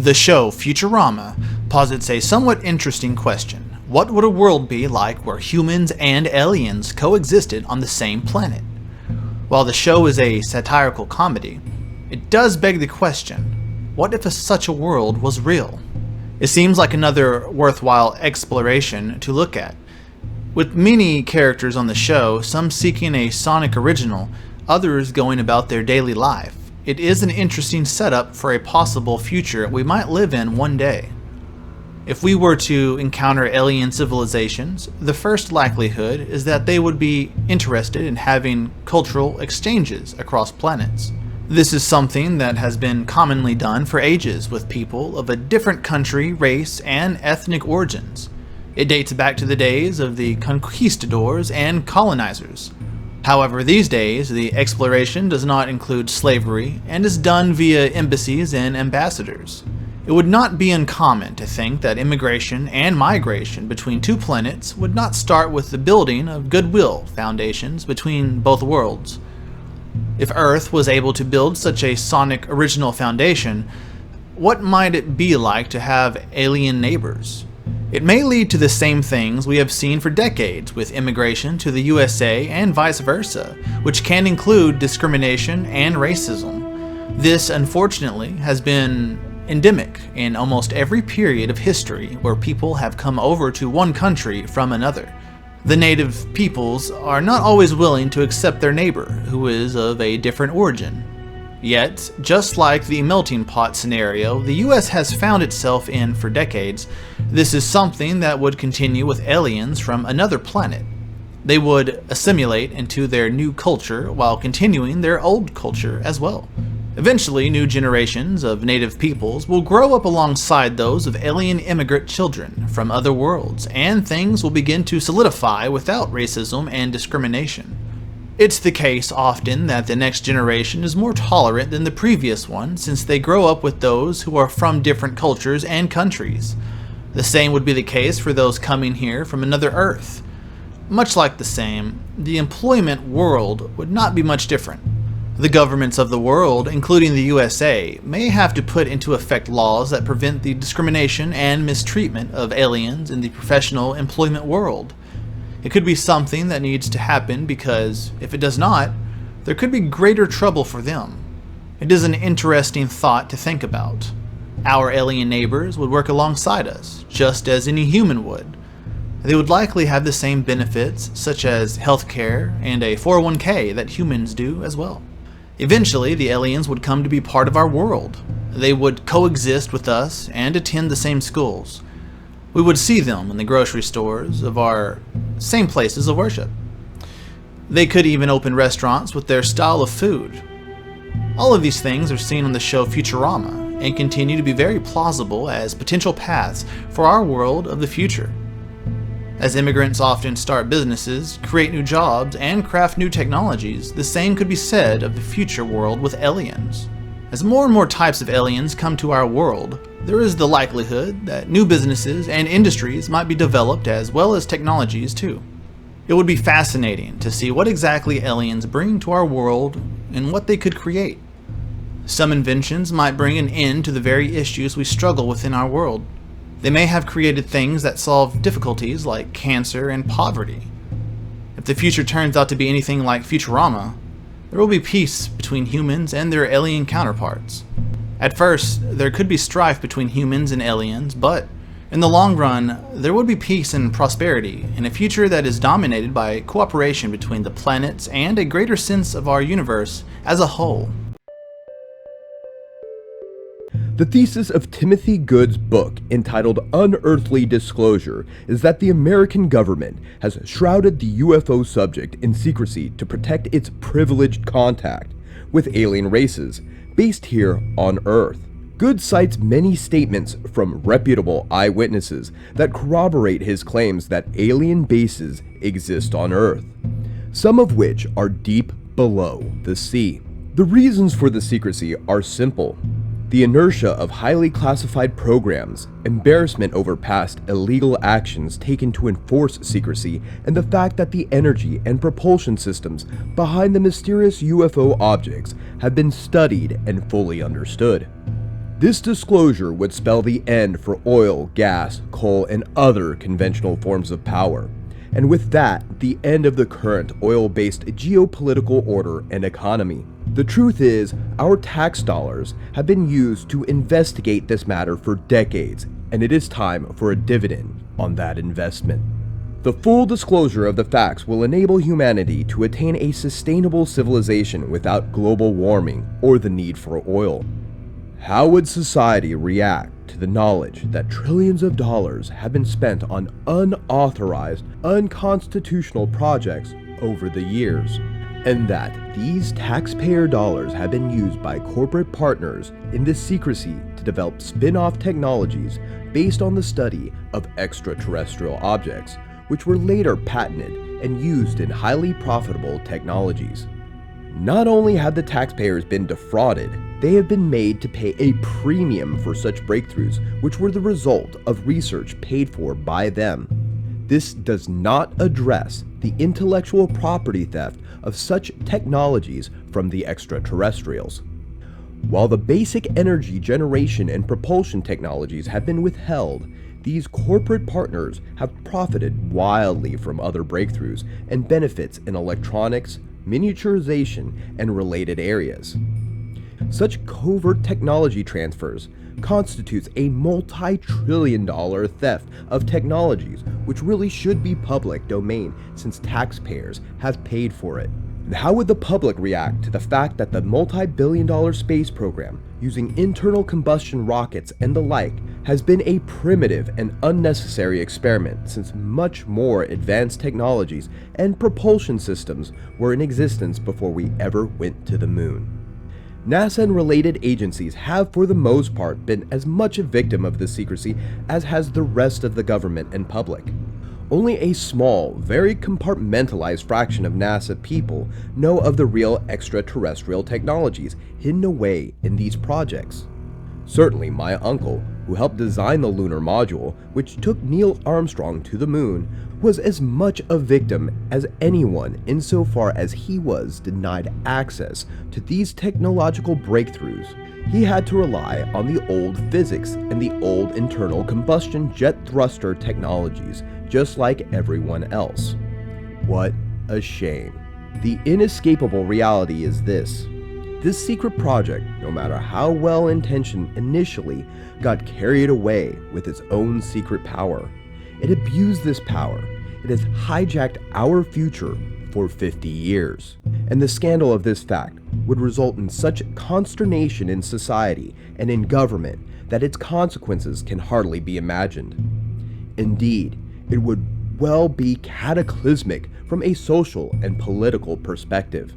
The show Futurama posits a somewhat interesting question. What would a world be like where humans and aliens coexisted on the same planet? While the show is a satirical comedy, it does beg the question, what if such a world was real? It seems like another worthwhile exploration to look at. With many characters on the show, some seeking a sonic original, others going about their daily life, it is an interesting setup for a possible future we might live in one day. If we were to encounter alien civilizations, the first likelihood is that they would be interested in having cultural exchanges across planets. This is something that has been commonly done for ages with people of a different country, race, and ethnic origins. It dates back to the days of the conquistadors and colonizers. However, these days, the exploration does not include slavery and is done via embassies and ambassadors. It would not be uncommon to think that immigration and migration between two planets would not start with the building of goodwill foundations between both worlds. If Earth was able to build such a sonic original foundation, what might it be like to have alien neighbors? It may lead to the same things we have seen for decades with immigration to the USA and vice versa, which can include discrimination and racism. This, unfortunately, has been endemic in almost every period of history where people have come over to one country from another. The native peoples are not always willing to accept their neighbor, who is of a different origin. Yet, just like the melting pot scenario the US has found itself in for decades, this is something that would continue with aliens from another planet. They would assimilate into their new culture while continuing their old culture as well. Eventually, new generations of native peoples will grow up alongside those of alien immigrant children from other worlds, and things will begin to solidify without racism and discrimination. It's the case often that the next generation is more tolerant than the previous one since they grow up with those who are from different cultures and countries. The same would be the case for those coming here from another Earth. Much like the same, the employment world would not be much different. The governments of the world, including the USA, may have to put into effect laws that prevent the discrimination and mistreatment of aliens in the professional employment world. It could be something that needs to happen because, if it does not, there could be greater trouble for them. It is an interesting thought to think about. Our alien neighbors would work alongside us, just as any human would. They would likely have the same benefits, such as healthcare and a 401k that humans do as well. Eventually, the aliens would come to be part of our world. They would coexist with us and attend the same schools. We would see them in the grocery stores of our same places of worship. They could even open restaurants with their style of food. All of these things are seen on the show Futurama and continue to be very plausible as potential paths for our world of the future. As immigrants often start businesses, create new jobs, and craft new technologies, the same could be said of the future world with aliens. As more and more types of aliens come to our world, there is the likelihood that new businesses and industries might be developed as well as technologies too. It would be fascinating to see what exactly aliens bring to our world and what they could create. Some inventions might bring an end to the very issues we struggle with in our world. They may have created things that solve difficulties like cancer and poverty. If the future turns out to be anything like Futurama, there will be peace between humans and their alien counterparts. At first, there could be strife between humans and aliens, but in the long run, there would be peace and prosperity in a future that is dominated by cooperation between the planets and a greater sense of our universe as a whole. The thesis of Timothy Good's book, entitled Unearthly Disclosure, is that the American government has shrouded the UFO subject in secrecy to protect its privileged contact with alien races based here on Earth. Good cites many statements from reputable eyewitnesses that corroborate his claims that alien bases exist on Earth, some of which are deep below the sea. The reasons for the secrecy are simple. The inertia of highly classified programs, embarrassment over past illegal actions taken to enforce secrecy, and the fact that the energy and propulsion systems behind the mysterious UFO objects have been studied and fully understood. This disclosure would spell the end for oil, gas, coal, and other conventional forms of power, and with that, the end of the current oil-based geopolitical order and economy. The truth is, our tax dollars have been used to investigate this matter for decades, and it is time for a dividend on that investment. The full disclosure of the facts will enable humanity to attain a sustainable civilization without global warming or the need for oil. How would society react to the knowledge that trillions of dollars have been spent on unauthorized, unconstitutional projects over the years, and that these taxpayer dollars have been used by corporate partners in this secrecy to develop spin-off technologies based on the study of extraterrestrial objects, which were later patented and used in highly profitable technologies? Not only have the taxpayers been defrauded, they have been made to pay a premium for such breakthroughs, which were the result of research paid for by them. This does not address the intellectual property theft of such technologies from the extraterrestrials. While the basic energy generation and propulsion technologies have been withheld, these corporate partners have profited wildly from other breakthroughs and benefits in electronics, miniaturization, and related areas. Such covert technology transfers constitutes a multi-trillion-dollar theft of technologies which really should be public domain since taxpayers have paid for it. And how would the public react to the fact that the multi-billion-dollar space program using internal combustion rockets and the like has been a primitive and unnecessary experiment since much more advanced technologies and propulsion systems were in existence before we ever went to the moon? NASA and related agencies have for the most part been as much a victim of this secrecy as has the rest of the government and public. Only a small, very compartmentalized fraction of NASA people know of the real extraterrestrial technologies hidden away in these projects. Certainly my uncle, who helped design the lunar module, which took Neil Armstrong to the moon, was as much a victim as anyone insofar as he was denied access to these technological breakthroughs. He had to rely on the old physics and the old internal combustion jet thruster technologies, just like everyone else. What a shame. The inescapable reality is this. This secret project, no matter how well intentioned initially, got carried away with its own secret power. It abused this power. It has hijacked our future for 50 years. And the scandal of this fact would result in such consternation in society and in government that its consequences can hardly be imagined. Indeed, it would well be cataclysmic from a social and political perspective.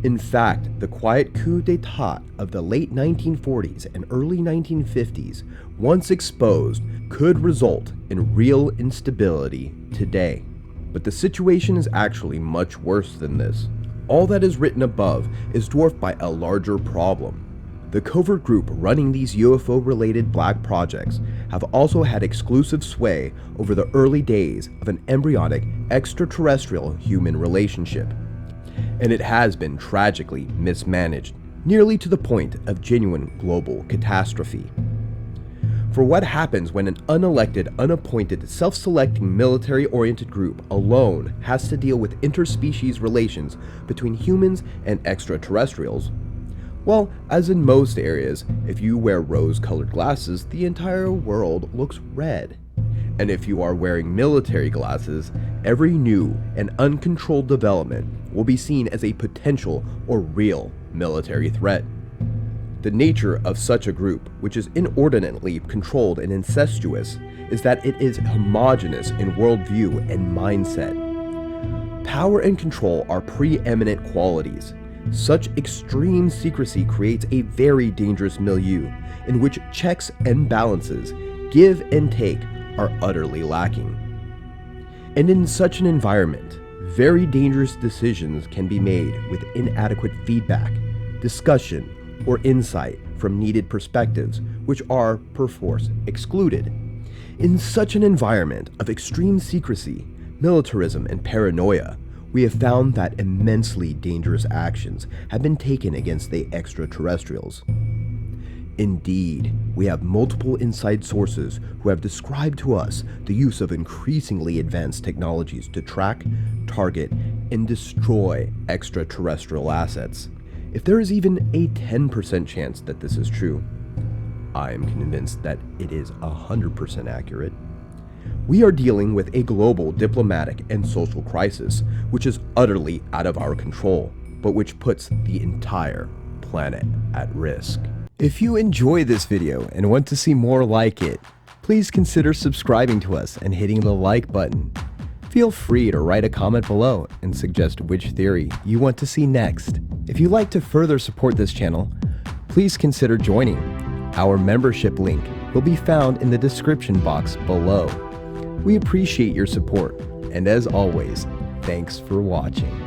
In fact, the quiet coup d'etat of the late 1940s and early 1950s, once exposed, could result in real instability today. But the situation is actually much worse than this. All that is written above is dwarfed by a larger problem. The covert group running these UFO-related black projects have also had exclusive sway over the early days of an embryonic extraterrestrial-human relationship. And it has been tragically mismanaged, nearly to the point of genuine global catastrophe. For what happens when an unelected, unappointed, self-selecting military-oriented group alone has to deal with interspecies relations between humans and extraterrestrials? Well, as in most areas, if you wear rose-colored glasses, the entire world looks red. And if you are wearing military glasses, every new and uncontrolled development will be seen as a potential or real military threat. The nature of such a group, which is inordinately controlled and incestuous, is that it is homogeneous in worldview and mindset. Power and control are preeminent qualities. Such extreme secrecy creates a very dangerous milieu in which checks and balances, give and take, are utterly lacking. And in such an environment, very dangerous decisions can be made with inadequate feedback, discussion, or insight from needed perspectives, which are, perforce, excluded. In such an environment of extreme secrecy, militarism, and paranoia, we have found that immensely dangerous actions have been taken against the extraterrestrials. Indeed, we have multiple inside sources who have described to us the use of increasingly advanced technologies to track, target, and destroy extraterrestrial assets. If there is even a 10% chance that this is true, I am convinced that it is 100% accurate. We are dealing with a global diplomatic and social crisis, which is utterly out of our control, but which puts the entire planet at risk. If you enjoy this video and want to see more like it, please consider subscribing to us and hitting the like button. Feel free to write a comment below and suggest which theory you want to see next. If you'd like to further support this channel, please consider joining. Our membership link will be found in the description box below. We appreciate your support, and as always, thanks for watching.